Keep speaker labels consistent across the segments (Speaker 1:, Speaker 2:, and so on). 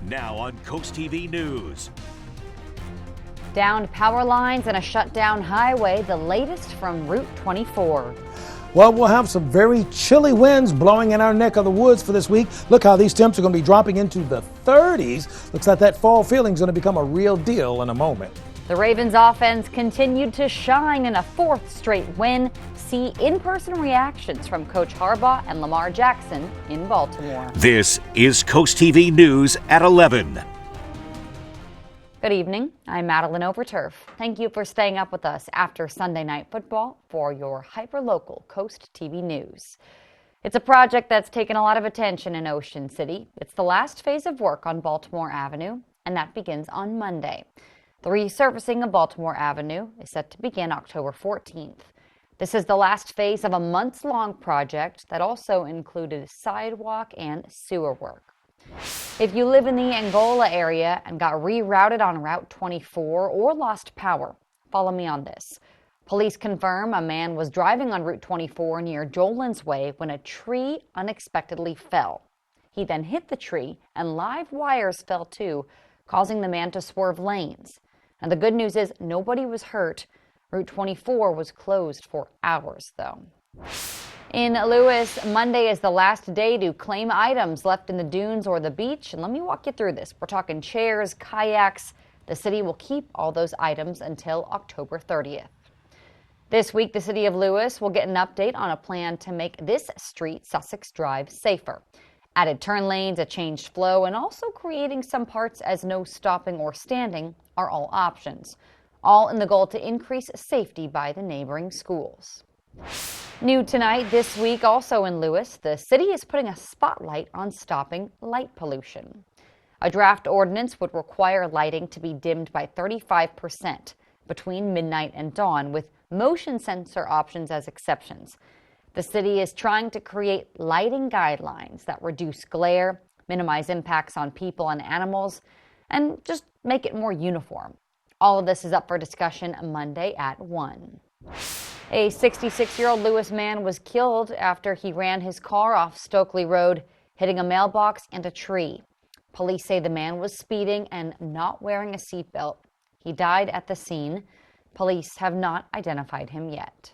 Speaker 1: Now on CoastTV News.
Speaker 2: Downed power lines and a shut-down highway, the latest from Route 24.
Speaker 3: Well, we'll have some very chilly winds blowing in our neck of the woods for this week. Look how these temps are going to be dropping into the 30s. Looks like that fall feeling is going to become a real deal in a moment.
Speaker 2: The Ravens offense continued to shine in a fourth straight win. See in-person reactions from Coach Harbaugh and Lamar Jackson in Baltimore.
Speaker 1: This is CoastTV News at 11.
Speaker 2: Good evening. I'm Madeline Overturf. Thank you for staying up with us after Sunday Night Football for your hyper-local Coast TV News. It's a project that's taken a lot of attention in Ocean City. It's the last phase of work on Baltimore Avenue, and that begins on Monday. The resurfacing of Baltimore Avenue is set to begin October 14th. This is the last phase of a months-long project that also included sidewalk and sewer work. If you live in the Angola area and got rerouted on Route 24 or lost power, follow me on this. Police confirm a man was driving on Route 24 near Jolin's Way when a tree unexpectedly fell. He then hit the tree and live wires fell too, causing the man to swerve lanes. And the good news is nobody was hurt. Route 24 was closed for hours, though. In Lewis, Monday is the last day to claim items left in the dunes or the beach. And let me walk you through this. We're talking chairs, kayaks. The city will keep all those items until October 30th. This week, the city of Lewis will get an update on a plan to make this street, Sussex Drive, safer. Added turn lanes, a changed flow, and also creating some parts as no stopping or standing are all options. All in the goal to increase safety by the neighboring schools. New tonight, this week, also in Lewis, the city is putting a spotlight on stopping light pollution. A draft ordinance would require lighting to be dimmed by 35% between midnight and dawn, with motion sensor options as exceptions. The city is trying to create lighting guidelines that reduce glare, minimize impacts on people and animals, and just make it more uniform. All of this is up for discussion Monday at 1. A 66-year-old Lewis man was killed after he ran his car off Stokely Road, hitting a mailbox and a tree. Police say the man was speeding and not wearing a seatbelt. He died at the scene. Police have not identified him yet.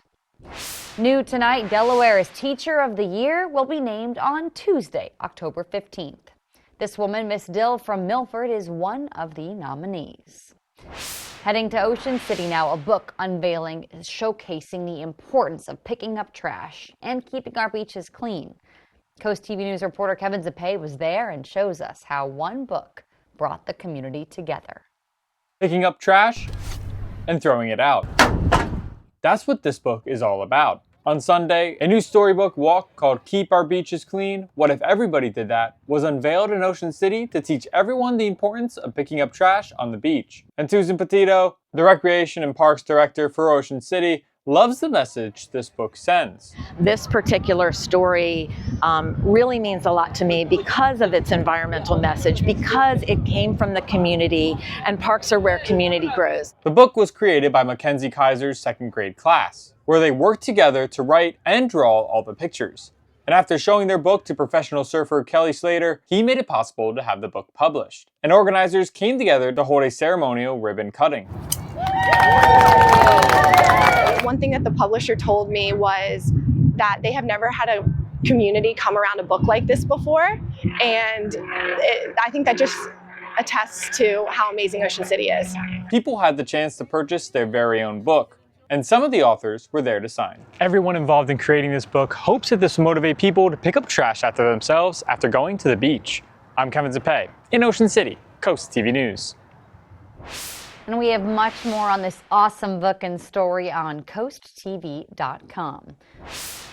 Speaker 2: New tonight, Delaware's Teacher of the Year will be named on Tuesday, October 15th. This woman, Miss Dill from Milford, is one of the nominees. Heading to Ocean City now, a book unveiling is showcasing the importance of picking up trash and keeping our beaches clean. Coast TV News reporter Kevin Zapay was there and shows us how one book brought the community together.
Speaker 4: Picking up trash and throwing it out. That's what this book is all about. On Sunday, a new storybook walk called Keep Our Beaches Clean, What If Everybody Did That, was unveiled in Ocean City to teach everyone the importance of picking up trash on the beach. And Susan Petito, the Recreation and Parks Director for Ocean City, loves the message this book sends.
Speaker 5: This particular story really means a lot to me because of its environmental message, because it came from the community, and parks are where community grows.
Speaker 4: The book was created by Mackenzie Kaiser's second grade class, where they worked together to write and draw all the pictures. And after showing their book to professional surfer Kelly Slater, he made it possible to have the book published. And organizers came together to hold a ceremonial ribbon cutting.
Speaker 6: One thing that the publisher told me was that they have never had a community come around a book like this before, and I think that just attests to how amazing Ocean City is.
Speaker 4: People had the chance to purchase their very own book, and some of the authors were there to sign. Everyone involved in creating this book hopes that this will motivate people to pick up trash after themselves after going to the beach. I'm Kevin Zapay in Ocean City, Coast TV News.
Speaker 2: And we have much more on this awesome book and story on CoastTV.com.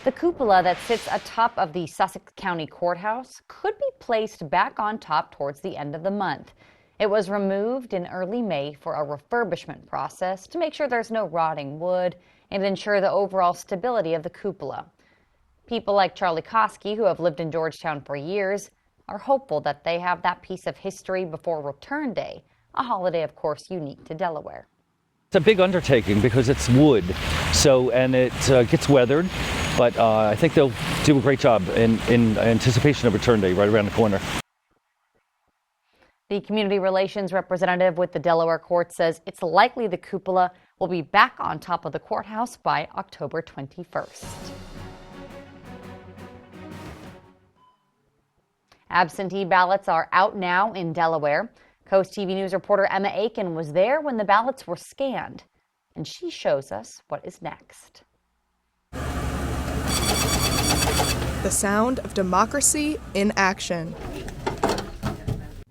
Speaker 2: The cupola that sits atop of the Sussex County Courthouse could be placed back on top towards the end of the month. It was removed in early May for a refurbishment process to make sure there's no rotting wood and ensure the overall stability of the cupola. People like Charlie Koski, who have lived in Georgetown for years, are hopeful that they have that piece of history before Return Day, a holiday, of course, unique to Delaware.
Speaker 7: It's a big undertaking because it's wood, and it gets weathered, but I think they'll do a great job in anticipation of Return Day right around the corner.
Speaker 2: The community relations representative with the Delaware court says it's likely the cupola will be back on top of the courthouse by October 21st. Absentee ballots are out now in Delaware. Coast TV News reporter Emma Aiken was there when the ballots were scanned, and she shows us what is next.
Speaker 8: The sound of democracy in action.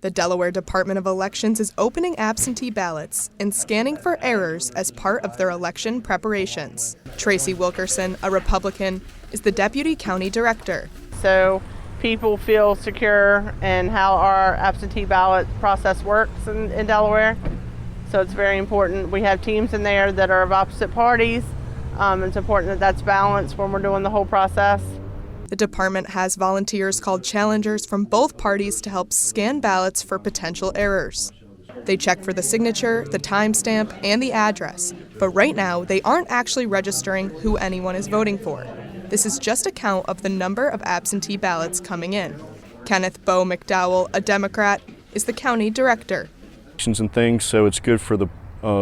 Speaker 8: The Delaware Department of Elections is opening absentee ballots and scanning for errors as part of their election preparations. Tracy Wilkerson, a Republican, is the deputy county director.
Speaker 9: So people feel secure in how our absentee ballot process works in Delaware. So it's very important. We have teams in there that are of opposite parties. It's important that that's balanced when we're doing the whole process.
Speaker 8: The department has volunteers called challengers from both parties to help scan ballots for potential errors. They check for the signature, the timestamp, and the address, but right now they aren't actually registering who anyone is voting for. This is just a count of the number of absentee ballots coming in. Kenneth Bo McDowell, a Democrat, is the county director.
Speaker 10: And things, so it's good for the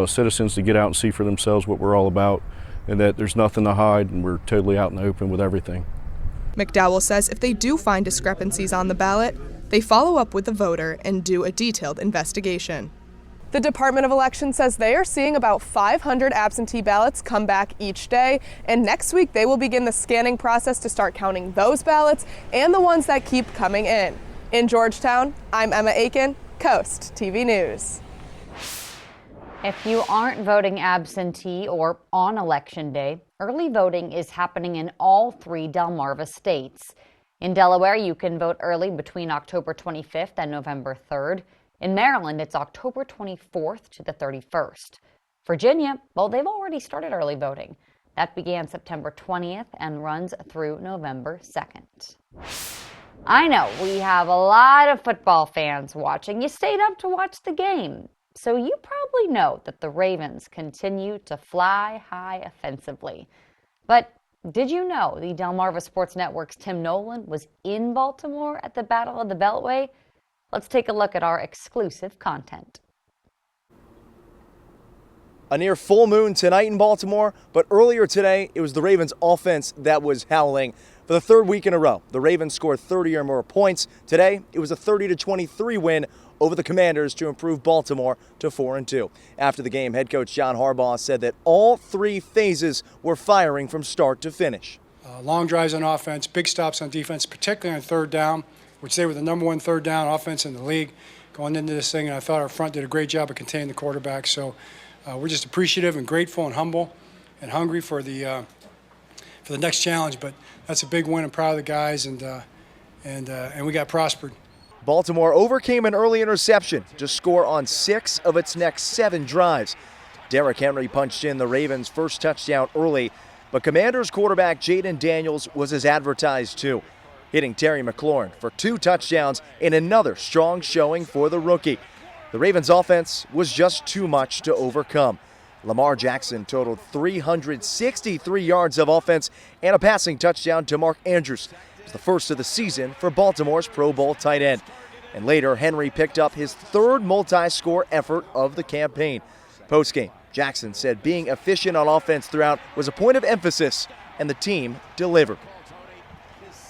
Speaker 10: citizens to get out and see for themselves what we're all about, and that there's nothing to hide, and we're totally out in the open with everything.
Speaker 8: McDowell says if they do find discrepancies on the ballot, they follow up with the voter and do a detailed investigation. The Department of Elections says they are seeing about 500 absentee ballots come back each day, and next week they will begin the scanning process to start counting those ballots and the ones that keep coming in. In Georgetown, I'm Emma Aiken, Coast TV News.
Speaker 2: If you aren't voting absentee or on Election Day, early voting is happening in all 3 Delmarva states. In Delaware, you can vote early between October 25th and November 3rd. In Maryland, it's October 24th to the 31st. Virginia, well, they've already started early voting. That began September 20th and runs through November 2nd. I know we have a lot of football fans watching. You stayed up to watch the game. So you probably know that the Ravens continue to fly high offensively. But did you know the Delmarva Sports Network's Tim Nolan was in Baltimore at the Battle of the Beltway? Let's take a look at our exclusive content.
Speaker 11: A near full moon tonight in Baltimore, but earlier today it was the Ravens offense that was howling. For the 3rd week in a row, the Ravens scored 30 or more points. Today, it was a 30-23 win over the Commanders to improve Baltimore to 4-2. After the game, head coach John Harbaugh said that all 3 phases were firing from start to finish.
Speaker 12: Long drives on offense, big stops on defense, particularly on 3rd down, which they were the number 1 3rd down offense in the league going into this thing, and I thought our front did a great job of containing the quarterback. So we're just appreciative and grateful and humble and hungry for the next challenge. But that's a big win. I'm proud of the guys, and we got prospered.
Speaker 11: Baltimore overcame an early interception to score on 6 of its next 7 drives. Derrick Henry punched in the Ravens' first touchdown early, but Commanders quarterback Jaden Daniels was as advertised too, hitting Terry McLaurin for 2 touchdowns in another strong showing for the rookie. The Ravens' offense was just too much to overcome. Lamar Jackson totaled 363 yards of offense and a passing touchdown to Mark Andrews. It was the first of the season for Baltimore's Pro Bowl tight end. And later, Henry picked up his 3rd multi-score effort of the campaign. Postgame, Jackson said being efficient on offense throughout was a point of emphasis, and the team delivered.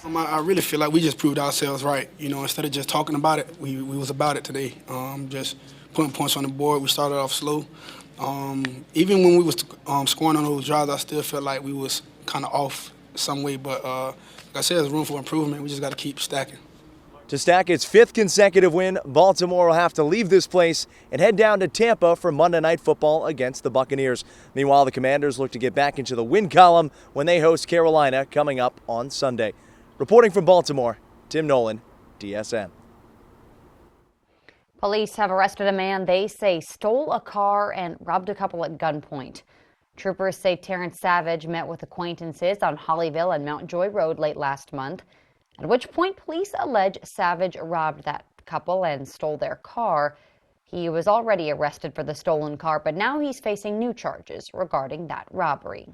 Speaker 13: I really feel like we just proved ourselves right. You know, instead of just talking about it, we was about it today. Just putting points on the board. We started off slow. Even when we was scoring on those drives, I still felt like we was kind of off some way. But like I said, there's room for improvement. We just got to keep stacking.
Speaker 11: To stack its 5th consecutive win, Baltimore will have to leave this place and head down to Tampa for Monday Night Football against the Buccaneers. Meanwhile, the Commanders look to get back into the win column when they host Carolina coming up on Sunday. Reporting from Baltimore, Tim Nolan, DSN.
Speaker 2: Police have arrested a man they say stole a car and robbed a couple at gunpoint. Troopers say Terrence Savage met with acquaintances on Hollyville and Mount Joy Road late last month, at which point police allege Savage robbed that couple and stole their car. He was already arrested for the stolen car, but now he's facing new charges regarding that robbery.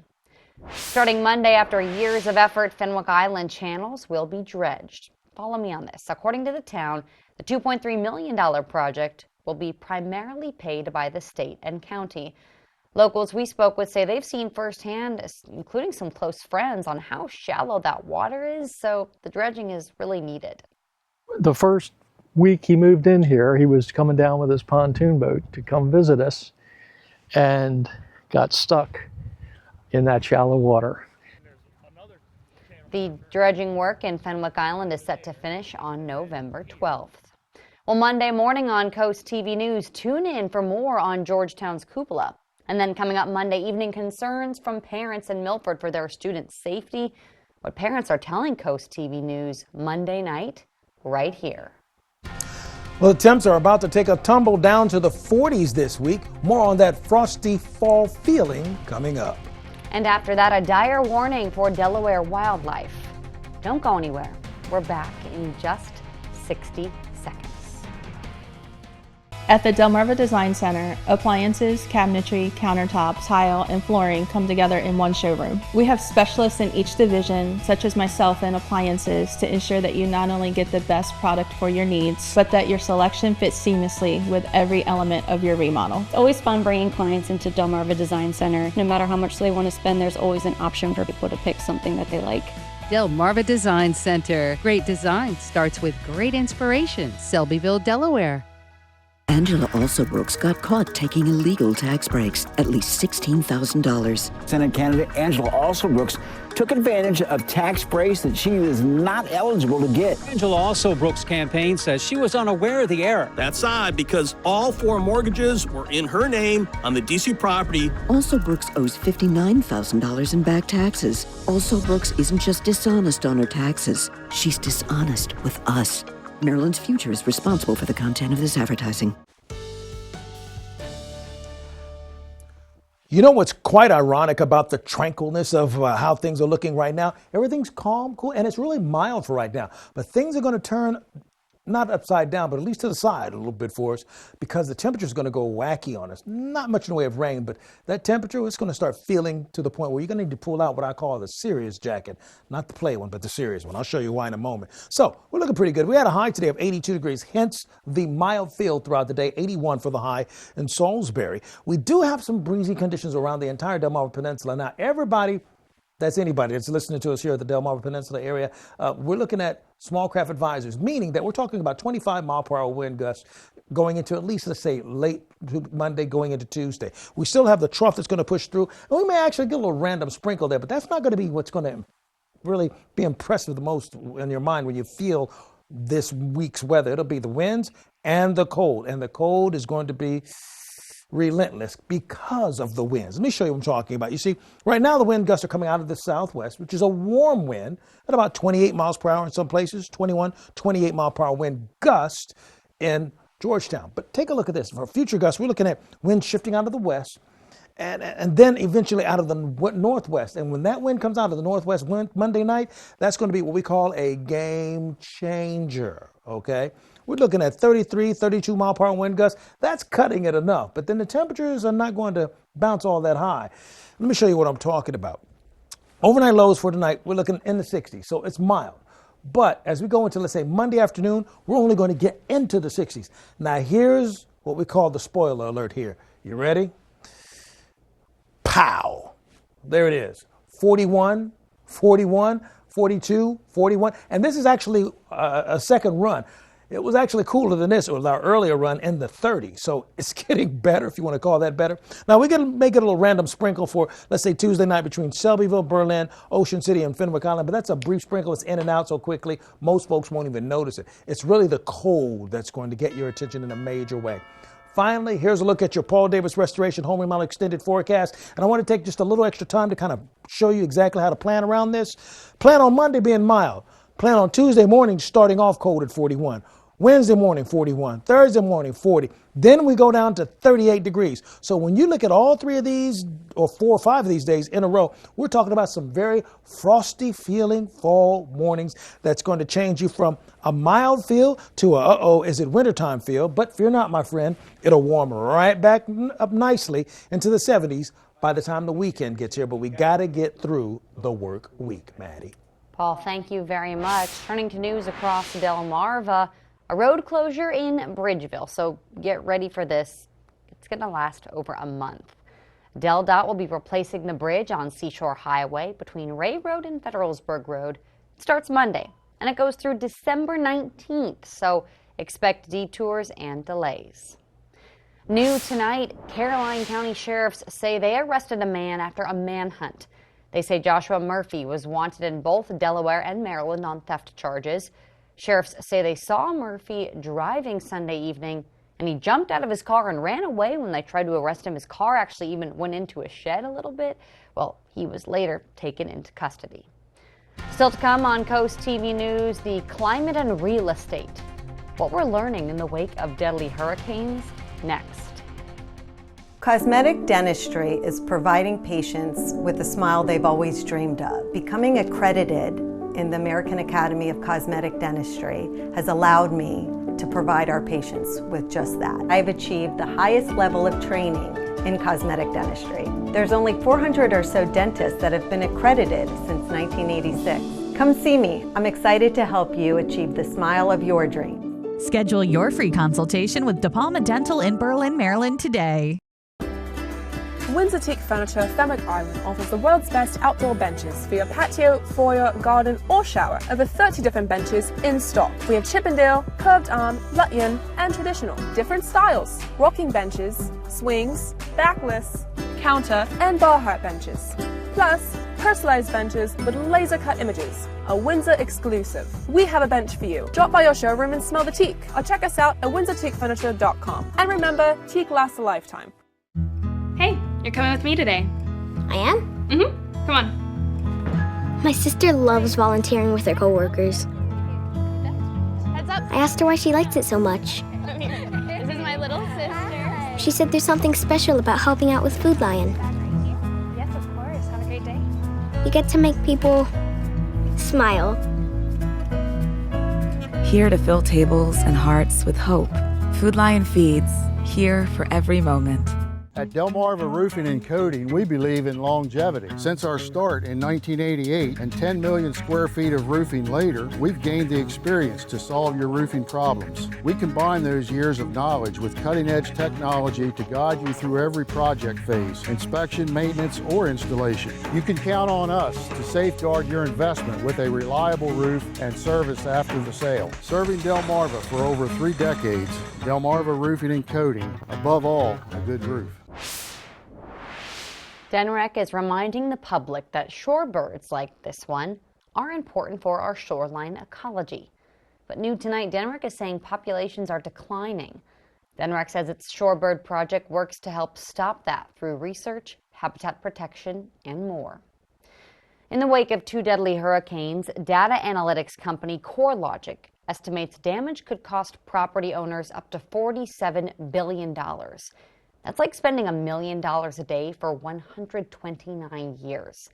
Speaker 2: Starting Monday, after years of effort, Fenwick Island channels will be dredged. Follow me on this. According to the town, The $2.3 million project will be primarily paid by the state and county. Locals we spoke with say they've seen firsthand, including some close friends, on how shallow that water is, so the dredging is really needed.
Speaker 14: The first week he moved in here, he was coming down with his pontoon boat to come visit us and got stuck in that shallow water.
Speaker 2: The dredging work in Fenwick Island is set to finish on November 12th. Well, Monday morning on Coast TV News, tune in for more on Georgetown's cupola. And then coming up Monday evening, concerns from parents in Milford for their students' safety. What parents are telling Coast TV News Monday night, right here.
Speaker 3: Well, the temps are about to take a tumble down to the 40s this week. More on that frosty fall feeling coming up.
Speaker 2: And after that, a dire warning for Delaware wildlife. Don't go anywhere. We're back in just 60 seconds.
Speaker 15: At the Delmarva Design Center, appliances, cabinetry, countertops, tile, and flooring come together in one showroom. We have specialists in each division, such as myself in appliances, to ensure that you not only get the best product for your needs, but that your selection fits seamlessly with every element of your remodel.
Speaker 16: It's always fun bringing clients into Delmarva Design Center. No matter how much they want to spend, there's always an option for people to pick something that they like.
Speaker 17: Delmarva Design Center. Great design starts with great inspiration. Selbyville, Delaware.
Speaker 18: Angela Alsobrooks got caught taking illegal tax breaks, at least $16,000.
Speaker 19: Senate candidate Angela Alsobrooks took advantage of tax breaks that she is not eligible to get.
Speaker 20: Angela Alsobrooks' campaign says she was unaware of the error.
Speaker 21: That's odd because all 4 mortgages were in her name on the D.C. property.
Speaker 18: Alsobrooks owes $59,000 in back taxes. Alsobrooks isn't just dishonest on her taxes, she's dishonest with us. Maryland's Future is responsible for the content of this advertising.
Speaker 3: You know what's quite ironic about the tranquilness of how things are looking right now? Everything's calm, cool, and it's really mild for right now. But things are going to turn not upside down, but at least to the side a little bit for us because the temperature is going to go wacky on us. Not much in the way of rain, but that temperature is going to start feeling to the point where you're going to need to pull out what I call the serious jacket. Not the play one, but the serious one. I'll show you why in a moment. So we're looking pretty good. We had a high today of 82 degrees, hence the mild feel throughout the day, 81 for the high in Salisbury. We do have some breezy conditions around the entire Delmarva Peninsula. Now, anybody that's listening to us here at the Delmarva Peninsula area, we're looking at small craft advisors, meaning that we're talking about 25 mile per hour wind gusts going into at least, let's say, late Monday going into Tuesday. We still have the trough that's going to push through, and we may actually get a little random sprinkle there, but that's not going to be what's going to really be impressive the most in your mind when you feel this week's weather. It'll be the winds and the cold is going to be relentless because of the winds. Let me show you what I'm talking about. You see, right now the wind gusts are coming out of the southwest, which is a warm wind at about 28 miles per hour in some places, 21, 28 mile per hour wind gust in Georgetown. But take a look at this. For future gusts, we're looking at wind shifting out of the west and then eventually out of the northwest. And when that wind comes out of the northwest Monday night, that's going to be what we call a game changer, okay? We're looking at 33, 32 mile per hour wind gusts. That's cutting it enough. But then the temperatures are not going to bounce all that high. Let me show you what I'm talking about. Overnight lows for tonight, we're looking in the 60s. So it's mild. But as we go into, let's say, Monday afternoon, we're only going to get into the 60s. Now, here's what we call the spoiler alert here. You ready? Pow. There it is. 41, 41, 42, 41. And this is actually a second run. It was actually cooler than this. It was our earlier run in the 30s. So it's getting better, if you want to call that better. Now, we're going to make it a little random sprinkle for, let's say, Tuesday night between Selbyville, Berlin, Ocean City, and Fenwick Island. But that's a brief sprinkle. It's in and out so quickly, most folks won't even notice it. It's really the cold that's going to get your attention in a major way. Finally, here's a look at your Paul Davis Restoration Home Remodel Extended Forecast. And I want to take just a little extra time to kind of show you exactly how to plan around this. Plan on Monday being mild. Plan on Tuesday morning starting off cold at 41. Wednesday morning, 41. Thursday morning, 40. Then we go down to 38 degrees. So when you look at all 3 of these, or 4 or 5 of these days in a row, we're talking about some very frosty feeling fall mornings that's going to change you from a mild feel to a, is it wintertime feel? But fear not, my friend, it'll warm right back up nicely into the 70s by the time the weekend gets here. But we got to get through the work week, Maddie.
Speaker 2: Paul, thank you very much. Turning to news across Delmarva. A road closure in Bridgeville, so get ready for this. It's going to last over a month. DelDOT will be replacing the bridge on Seashore Highway between Ray Road and Federalsburg Road. It starts Monday, and it goes through December 19th, so expect detours and delays. New tonight, Caroline County sheriffs say they arrested a man after a manhunt. They say Joshua Murphy was wanted in both Delaware and Maryland on theft charges. Sheriffs say they saw Murphy driving Sunday evening, and he jumped out of his car and ran away when they tried to arrest him. His car actually even went into a shed a little bit. Well, he was later taken into custody. Still to come on Coast TV News, the climate and real estate. What we're learning in the wake of deadly hurricanes next.
Speaker 1: Cosmetic dentistry is providing patients with the smile they've always dreamed of. Becoming accredited in the American Academy of Cosmetic Dentistry has allowed me to provide our patients with just that. I've achieved the highest level of training in cosmetic dentistry. There's only 400 or so dentists that have been accredited since 1986. Come see me. I'm excited to help you achieve the smile of your dreams.
Speaker 22: Schedule your free consultation with De Palma Dental in Berlin, Maryland today.
Speaker 8: Windsor Teak Furniture, Fenwick Island offers the world's best outdoor benches for your patio, foyer, garden or shower. Over 30 different benches in stock. We have Chippendale, curved arm, Lutyan and traditional. Different styles. Rocking benches, swings, backless, counter and bar height benches. Plus, personalized benches with laser cut images. A Windsor exclusive. We have a bench for you. Drop by your showroom and smell the teak. Or check us out at windsorteakfurniture.com. And remember, teak lasts a lifetime.
Speaker 23: Hey, you're coming with me today.
Speaker 24: I am?
Speaker 23: Mm-hmm. Come on.
Speaker 24: My sister loves volunteering with her coworkers.
Speaker 23: Heads up.
Speaker 24: I asked her why she likes it so much.
Speaker 23: This is my little sister.
Speaker 24: She said there's something special about helping out with Food Lion.
Speaker 23: Yes, of course. Have a great day.
Speaker 24: You get to make people smile.
Speaker 25: Here to fill tables and hearts with hope. Food Lion feeds, here for every moment.
Speaker 26: At Delmarva Roofing and Coating, we believe in longevity. Since our start in 1988 and 10 million square feet of roofing later, we've gained the experience to solve your roofing problems. We combine those years of knowledge with cutting-edge technology to guide you through every project phase, inspection, maintenance, or installation. You can count on us to safeguard your investment with a reliable roof and service after the sale. Serving Delmarva for over 3 decades, Delmarva Roofing and Coating, above all, a good roof.
Speaker 2: DENREC is reminding the public that shorebirds like this one are important for our shoreline ecology. But new tonight, DENREC is saying populations are declining. DENREC says its shorebird project works to help stop that through research, habitat protection, and more. In the wake of 2 deadly hurricanes, data analytics company CoreLogic estimates damage could cost property owners up to $47 billion. That's like spending $1 million a day for 129 years.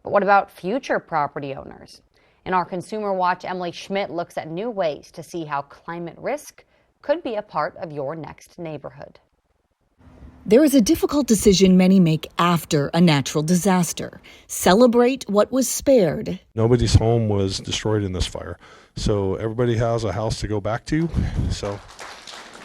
Speaker 2: But what about future property owners? In our Consumer Watch, Emily Schmidt looks at new ways to see how climate risk could be a part of your next neighborhood.
Speaker 27: There is a difficult decision many make after a natural disaster. Celebrate what was spared.
Speaker 28: Nobody's home was destroyed in this fire, so everybody has a house to go back to.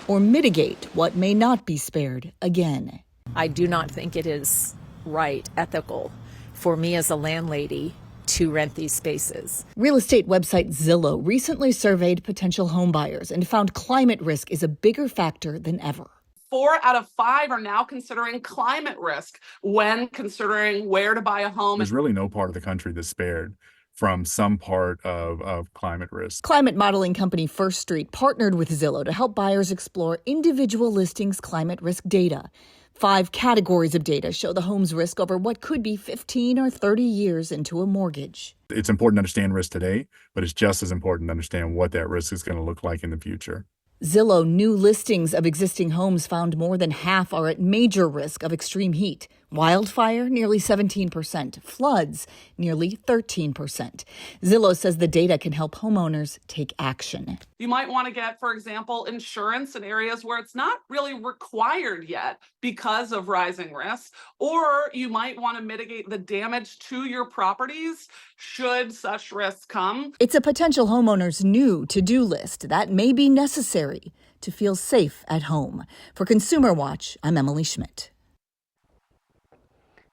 Speaker 27: Or mitigate what may not be spared again.
Speaker 29: I do not think it is right, ethical, for me as a landlady to rent these spaces.
Speaker 27: Real estate website Zillow recently surveyed potential homebuyers and found climate risk is a bigger factor than ever.
Speaker 30: 4 out of 5 are now considering climate risk when considering where to buy a home.
Speaker 31: There's really no part of the country that's spared from some part of climate risk.
Speaker 27: Climate modeling company First Street partnered with Zillow to help buyers explore individual listings' climate risk data. 5 categories of data show the home's risk over what could be 15 or 30 years into a mortgage.
Speaker 31: It's important to understand risk today, but it's just as important to understand what that risk is going to look like in the future.
Speaker 27: Zillow new listings of existing homes found more than half are at major risk of extreme heat, Wildfire, nearly 17%. Floods, nearly 13%. Zillow says the data can help homeowners take action.
Speaker 30: You might want to get, for example, insurance in areas where it's not really required yet because of rising risks, or you might want to mitigate the damage to your properties should such risks come.
Speaker 27: It's a potential homeowner's new to-do list that may be necessary to feel safe at home. For Consumer Watch, I'm Emily Schmidt.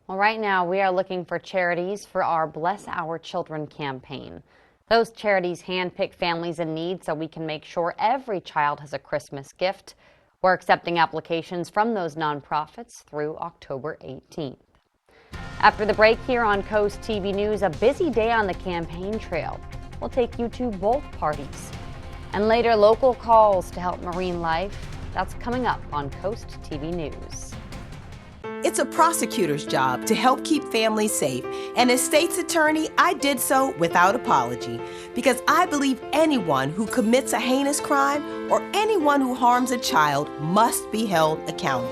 Speaker 2: Well, right now we are looking for charities for our Bless Our Children campaign. Those charities handpick families in need so we can make sure every child has a Christmas gift. We're accepting applications from those nonprofits through October 18th. After the break here on Coast TV News, a busy day on the campaign trail. We'll take you to both parties. And later, local calls to help marine life. That's coming up on Coast TV News.
Speaker 4: It's a prosecutor's job to help keep families safe. And as state's attorney, I did so without apology because I believe anyone who commits a heinous crime or anyone who harms a child must be held accountable.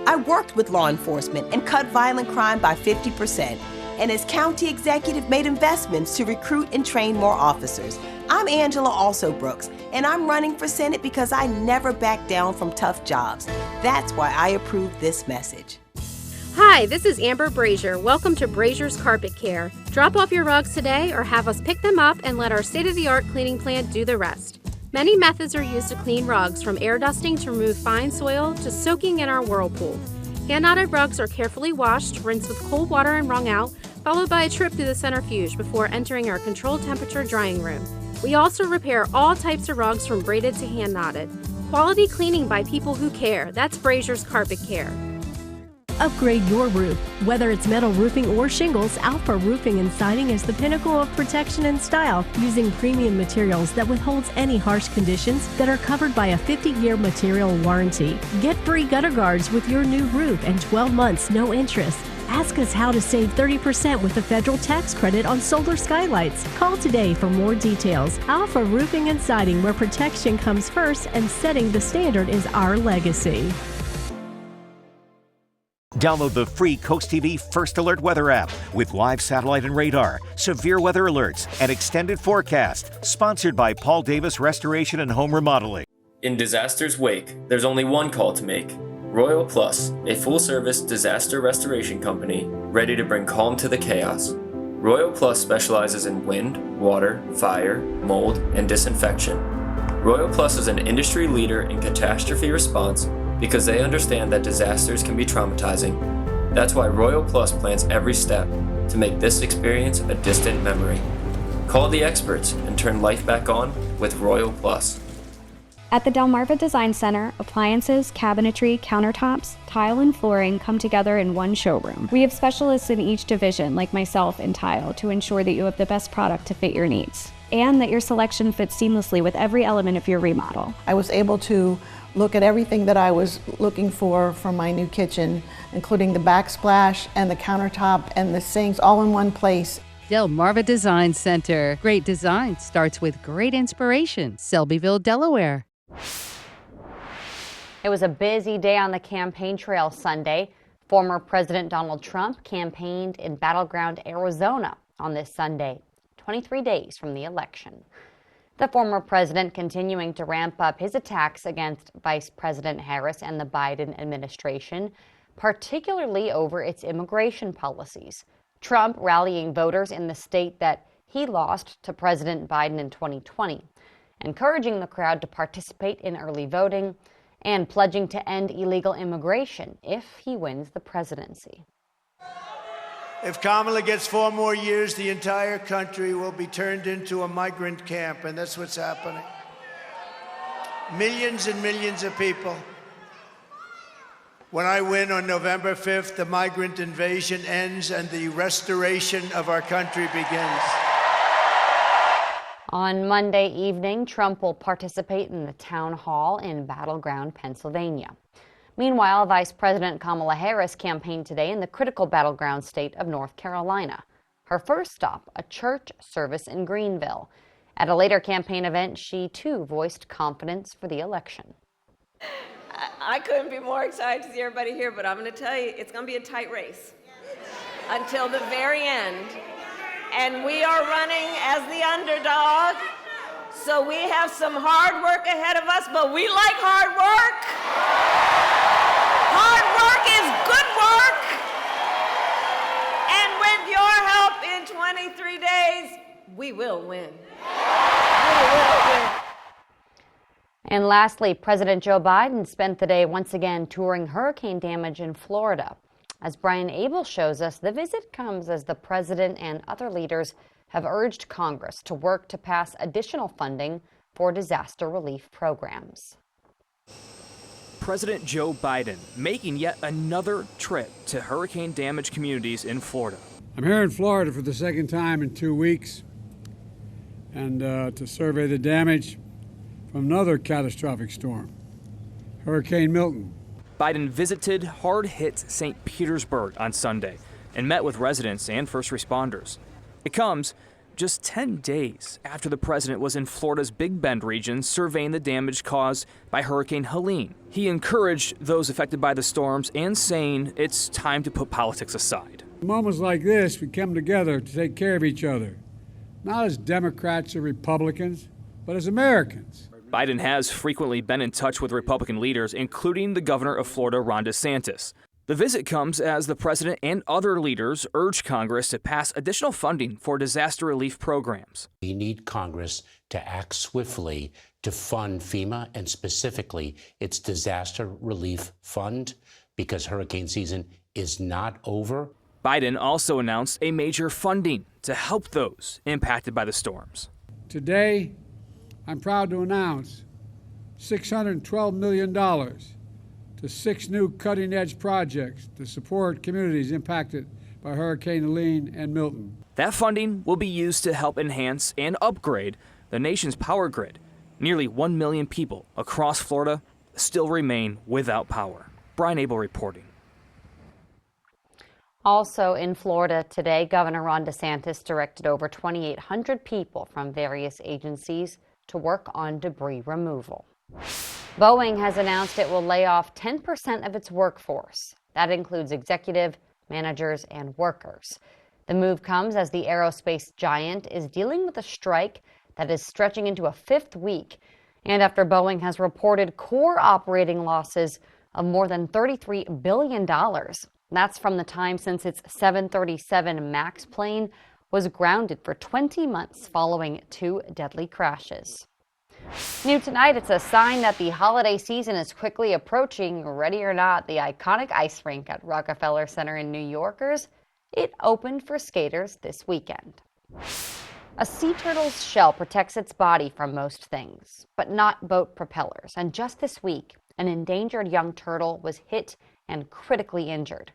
Speaker 4: I worked with law enforcement and cut violent crime by 50%. And as county executive, made investments to recruit and train more officers. I'm Angela Also Brooks, and I'm running for Senate because I never back down from tough jobs. That's why I approve this message.
Speaker 5: Hi, this is Amber Brazier. Welcome to Brazier's Carpet Care. Drop off your rugs today or have us pick them up and let our state-of-the-art cleaning plant do the rest. Many methods are used to clean rugs, from air dusting to remove fine soil to soaking in our whirlpool. Hand-knotted rugs are carefully washed, rinsed with cold water and wrung out, followed by a trip through the centrifuge before entering our controlled temperature drying room. We also repair all types of rugs from braided to hand-knotted. Quality cleaning by people who care. That's Brazier's Carpet Care.
Speaker 6: Upgrade your roof. Whether it's metal roofing or shingles, Alpha Roofing and Siding is the pinnacle of protection and style, using premium materials that withholds any harsh conditions that are covered by a 50-year material warranty. Get free gutter guards with your new roof and 12 months no interest. Ask us how to save 30% with a federal tax credit on solar skylights. Call today for more details. Alpha Roofing and Siding, where protection comes first and setting the standard is our legacy.
Speaker 7: Download the free Coast TV First Alert weather app with live satellite and radar, severe weather alerts, and extended forecast. Sponsored by Paul Davis Restoration and Home Remodeling.
Speaker 9: In disaster's wake, there's only one call to make. Royal Plus, a full-service disaster restoration company ready to bring calm to the chaos. Royal Plus specializes in wind, water, fire, mold, and disinfection. Royal Plus is an industry leader in catastrophe response because they understand that disasters can be traumatizing. That's why Royal Plus plans every step to make this experience a distant memory. Call the experts and turn life back on with Royal Plus.
Speaker 10: At the Delmarva Design Center, appliances, cabinetry, countertops, tile, and flooring come together in one showroom. We have specialists in each division, like myself in tile, to ensure that you have the best product to fit your needs, and that your selection fits seamlessly with every element of your remodel.
Speaker 11: I was able to look at everything that I was looking for my new kitchen, including the backsplash and the countertop and the sinks all in one place.
Speaker 17: Delmarva Design Center. Great design starts with great inspiration. Selbyville, Delaware.
Speaker 2: It was a busy day on the campaign trail Sunday. Former President Donald Trump campaigned in battleground Arizona on this Sunday, 23 days from the election. The former president continuing to ramp up his attacks against Vice President Harris and the Biden administration, particularly over its immigration policies. Trump rallying voters in the state that he lost to President Biden in 2020, encouraging the crowd to participate in early voting, and pledging to end illegal immigration if he wins the presidency.
Speaker 12: If Kamala gets 4 more years, the entire country will be turned into a migrant camp, and that's what's happening. Millions and millions of people. When I win on November 5th, the migrant invasion ends and the restoration of our country begins.
Speaker 2: On Monday evening, Trump will participate in the town hall in Battleground, Pennsylvania. Meanwhile, Vice President Kamala Harris campaigned today in the critical battleground state of North Carolina. Her first stop, a church service in Greenville. At a later campaign event, she too voiced confidence for the election.
Speaker 1: I couldn't be more excited to see everybody here, but I'm going to tell you, it's going to be a tight race until the very end. And we are running as the underdog, so we have some hard work ahead of us, but we like hard work. Hard work is good work. And with your help in 23 days, we will win. We will win.
Speaker 2: And lastly, President Joe Biden spent the day once again touring hurricane damage in Florida. As Brian Abel shows us, the visit comes as the president and other leaders have urged Congress to work to pass additional funding for disaster relief programs.
Speaker 3: President Joe Biden making yet another trip to hurricane-damaged communities in Florida.
Speaker 13: I'm here in Florida for the second time in 2 weeks, and to survey the damage from another catastrophic storm, Hurricane Milton.
Speaker 3: Biden visited hard-hit St. Petersburg on Sunday and met with residents and first responders. It comes just 10 days after the president was in Florida's Big Bend region surveying the damage caused by Hurricane Helene. He encouraged those affected by the storms and saying it's time to put politics aside.
Speaker 13: In moments like this, we come together to take care of each other, not as Democrats or Republicans, but as Americans.
Speaker 3: Biden has frequently been in touch with Republican leaders, including the governor of Florida, Ron DeSantis. The visit comes as the president and other leaders urge Congress to pass additional funding for disaster relief programs.
Speaker 14: We need Congress to act swiftly to fund FEMA and specifically its disaster relief fund because hurricane season is not over.
Speaker 3: Biden also announced a major funding to help those impacted by the storms.
Speaker 13: Today, I'm proud to announce $612 million to 6 new cutting-edge projects to support communities impacted by Hurricane Helene and Milton.
Speaker 3: That funding will be used to help enhance and upgrade the nation's power grid. Nearly 1 million people across Florida still remain without power. Brian Abel reporting.
Speaker 2: Also in Florida today, Governor Ron DeSantis directed over 2,800 people from various agencies to work on debris removal. Boeing has announced it will lay off 10% of its workforce. That includes executive, managers, and workers. The move comes as the aerospace giant is dealing with a strike that is stretching into a 5th week, and after Boeing has reported core operating losses of more than $33 billion. That's from the time since its 737 MAX plane was grounded for 20 months following 2 deadly crashes. New tonight, it's a sign that the holiday season is quickly approaching. Ready or not, the iconic ice rink at Rockefeller Center in New Yorkers, it opened for skaters this weekend. A sea turtle's shell protects its body from most things, but not boat propellers. And just this week, an endangered young turtle was hit and critically injured.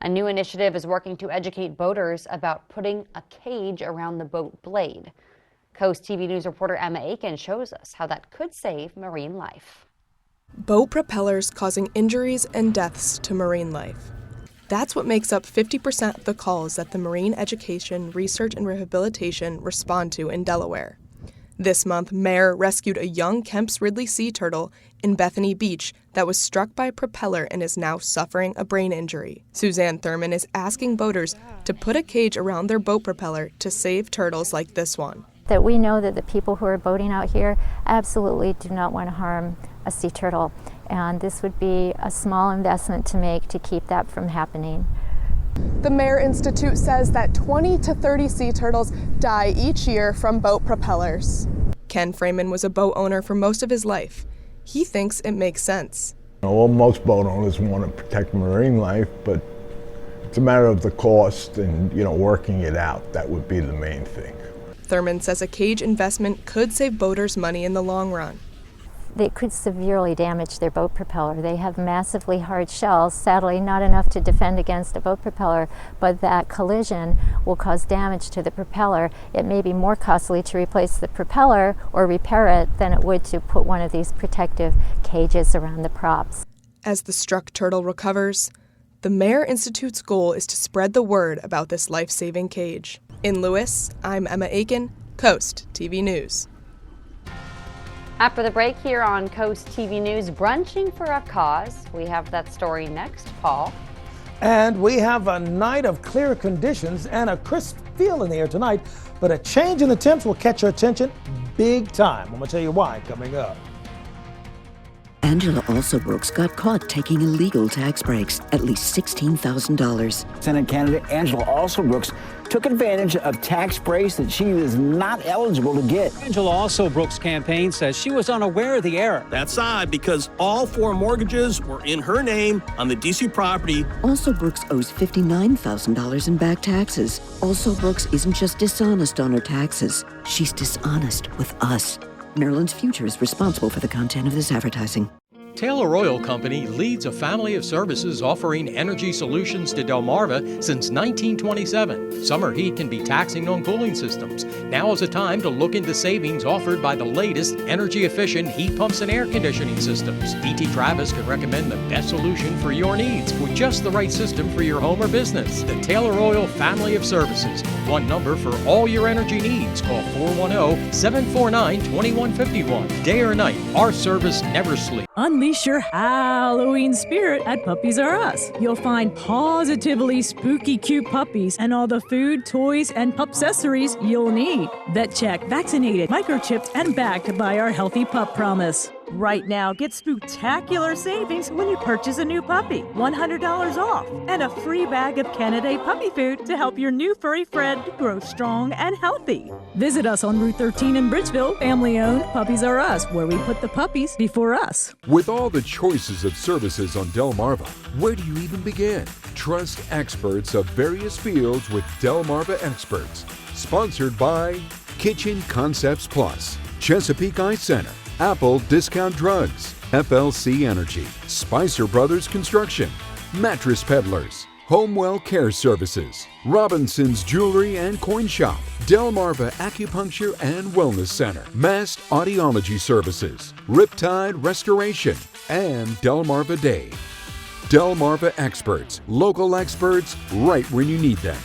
Speaker 2: A new initiative is working to educate boaters about putting a cage around the boat blade. CoastTV News reporter Emma Aiken shows us how that could save marine life.
Speaker 8: Boat propellers causing injuries and deaths to marine life. That's what makes up 50% of the calls that the Marine Education, Research, and Rehabilitation respond to in Delaware. This month, Mayor rescued a young Kemp's Ridley sea turtle in Bethany Beach that was struck by a propeller and is now suffering a brain injury. Suzanne Thurman is asking boaters to put a cage around their boat propeller to save turtles like this one.
Speaker 15: That we know that the people who are boating out here absolutely do not want to harm a sea turtle, and this would be a small investment to make to keep that from happening.
Speaker 8: The Mayor Institute says that 20 to 30 sea turtles die each year from boat propellers. Ken Freeman was a boat owner for most of his life. He thinks it makes sense.
Speaker 16: Well, most boat owners want to protect marine life, but it's a matter of the cost and, working it out. That would be the main thing.
Speaker 8: Thurman says a cage investment could save boaters money in the long run.
Speaker 15: They could severely damage their boat propeller. They have massively hard shells, sadly not enough to defend against a boat propeller, but that collision will cause damage to the propeller. It may be more costly to replace the propeller or repair it than it would to put one of these protective cages around the props.
Speaker 8: As the struck turtle recovers, the Mayor Institute's goal is to spread the word about this life-saving cage. In Lewis, I'm Emma Aiken, Coast TV News.
Speaker 2: After the break here on Coast TV News, brunching for a cause. We have that story next, Paul.
Speaker 18: And we have a night of clear conditions and a crisp feel in the air tonight, but a change in the temps will catch your attention big time. I'm going to tell you why coming up.
Speaker 19: Angela Alsobrooks got caught taking illegal tax breaks, at least $16,000.
Speaker 20: Senate candidate Angela Alsobrooks took advantage of tax breaks that she was not eligible to get.
Speaker 21: Angela Alsobrooks' campaign says she was unaware of the error.
Speaker 22: That's odd because all 4 mortgages were in her name on the D.C. property.
Speaker 19: Alsobrooks owes $59,000 in back taxes. Alsobrooks isn't just dishonest on her taxes, she's dishonest with us. Maryland's Future is responsible for the content of this advertising.
Speaker 23: Taylor Oil Company leads a family of services offering energy solutions to Delmarva since 1927. Summer heat can be taxing on cooling systems. Now is the time to look into savings offered by the latest energy-efficient heat pumps and air conditioning systems. E.T. Travis can recommend the best solution for your needs with just the right system for your home or business. The Taylor Oil family of services. One number for all your energy needs. Call 410-749-2151. Day or night, our service never sleeps.
Speaker 24: Unleash your Halloween spirit at Puppies R Us. You'll find positively spooky cute puppies and all the food, toys, and pup accessories you'll need. Vet check, vaccinated, microchipped, and backed by our Healthy Pup Promise. Right now, get spectacular savings when you purchase a new puppy. $100 off and a free bag of Canada puppy food to help your new furry friend grow strong and healthy. Visit us on Route 13 in Bridgeville. Family-owned Puppies R Us, where we put the puppies before us.
Speaker 25: With all the choices of services on Delmarva, where do you even begin? Trust experts of various fields with Delmarva Experts. Sponsored by Kitchen Concepts Plus, Chesapeake Eye Center, Apple Discount Drugs, FLC Energy, Spicer Brothers Construction, Mattress Peddlers, Homewell Care Services, Robinson's Jewelry and Coin Shop, Delmarva Acupuncture and Wellness Center, Mast Audiology Services, Riptide Restoration, and Delmarva Dave. Delmarva Experts, local experts right when you need them.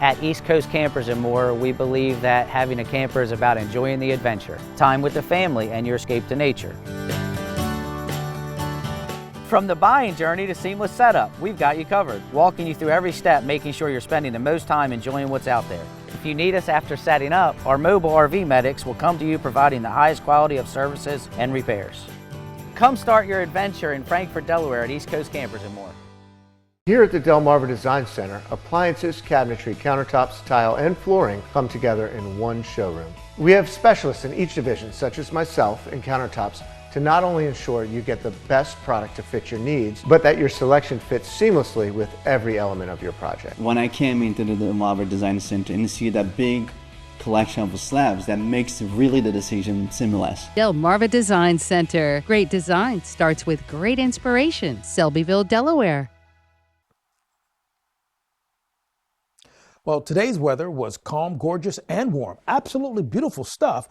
Speaker 26: At East Coast Campers and More, we believe that having a camper is about enjoying the adventure, time with the family, and your escape to nature. From the buying journey to seamless setup, we've got you covered, walking you through every step, making sure you're spending the most time enjoying what's out there. If you need us after setting up, our mobile RV medics will come to you providing the highest quality of services and repairs. Come start your adventure in Frankfort, Delaware at East Coast Campers and More.
Speaker 27: Here at the Delmarva Design Center, appliances, cabinetry, countertops, tile, and flooring come together in one showroom. We have specialists in each division, such as myself in countertops, to not only ensure you get the best product to fit your needs, but that your selection fits seamlessly with every element of your project.
Speaker 28: When I came into the Delmarva Design Center and see that big collection of slabs, that makes really the decision seamless.
Speaker 17: Delmarva Design Center. Great design starts with great inspiration. Selbyville, Delaware.
Speaker 18: Well, today's weather was calm, gorgeous, and warm. Absolutely beautiful stuff.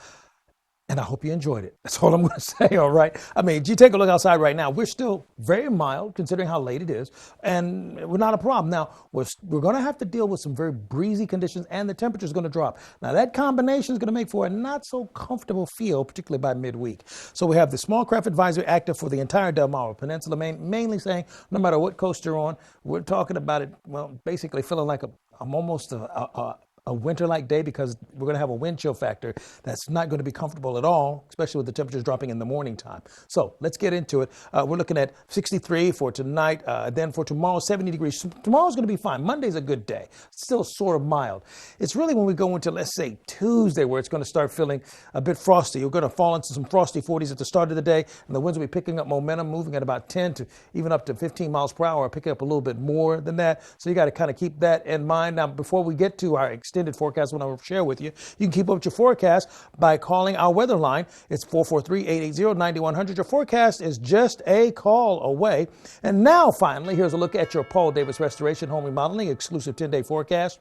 Speaker 18: And I hope you enjoyed it. That's all I'm going to say, all right? I mean, you take a look outside right now. We're still very mild considering how late it is, and we're not a problem. Now, we're going to have to deal with some very breezy conditions, and the temperature is going to drop. Now, that combination is going to make for a not so comfortable feel, particularly by midweek. So we have the small craft advisory active for the entire Delmarva Peninsula, mainly saying no matter what coast you're on, we're talking about it, well, basically feeling like almost a winter-like day because we're going to have a wind chill factor that's not going to be comfortable at all, especially with the temperatures dropping in the morning time. So let's get into it. We're looking at 63 for tonight. Then for tomorrow, 70 degrees. Tomorrow's going to be fine. Monday's a good day. Still sort of mild. It's really when we go into, let's say, Tuesday where it's going to start feeling a bit frosty. You're going to fall into some frosty 40s at the start of the day, and the winds will be picking up momentum, moving at about 10 to even up to 15 miles per hour, picking up a little bit more than that. So you got to kind of keep that in mind. Now, before we get to our extended forecast when I will share with you, you can keep up with your forecast by calling our weather line. It's 443-880-9100. Your forecast is just a call away. And now, finally, here's a look at your Paul Davis Restoration Home Remodeling exclusive 10-day forecast.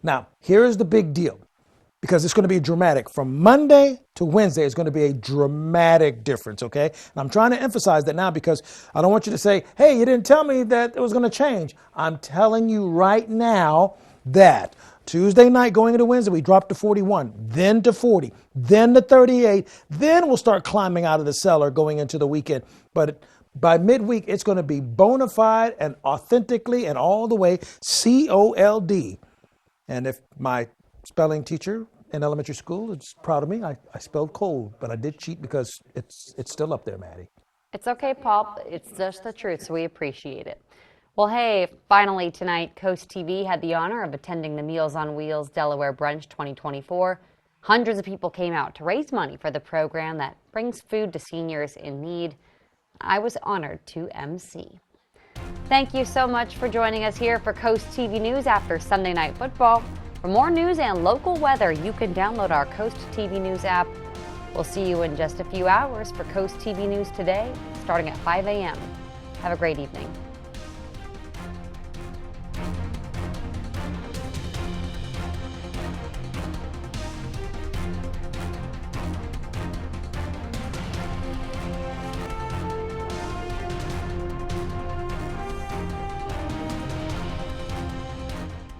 Speaker 18: Now, here's the big deal, because it's going to be dramatic. From Monday to Wednesday, it's going to be a dramatic difference, okay? And I'm trying to emphasize that now because I don't want you to say, hey, you didn't tell me that it was going to change. I'm telling you right now that Tuesday night going into Wednesday, we dropped to 41, then to 40, then to 38. Then we'll start climbing out of the cellar going into the weekend. But by midweek, it's going to be bona fide and authentically and all the way COLD. And if my spelling teacher in elementary school is proud of me, I spelled cold, but I did cheat because it's still up there, Maddie.
Speaker 2: It's okay, Paul. It's just the truth, so we appreciate it. Well, hey, finally tonight, Coast TV had the honor of attending the Meals on Wheels Delaware Brunch 2024. Hundreds of people came out to raise money for the program that brings food to seniors in need. I was honored to MC. Thank you so much for joining us here for Coast TV News after Sunday Night Football. For more news and local weather, you can download our Coast TV News app. We'll see you in just a few hours for Coast TV News Today, starting at 5 a.m. Have a great evening.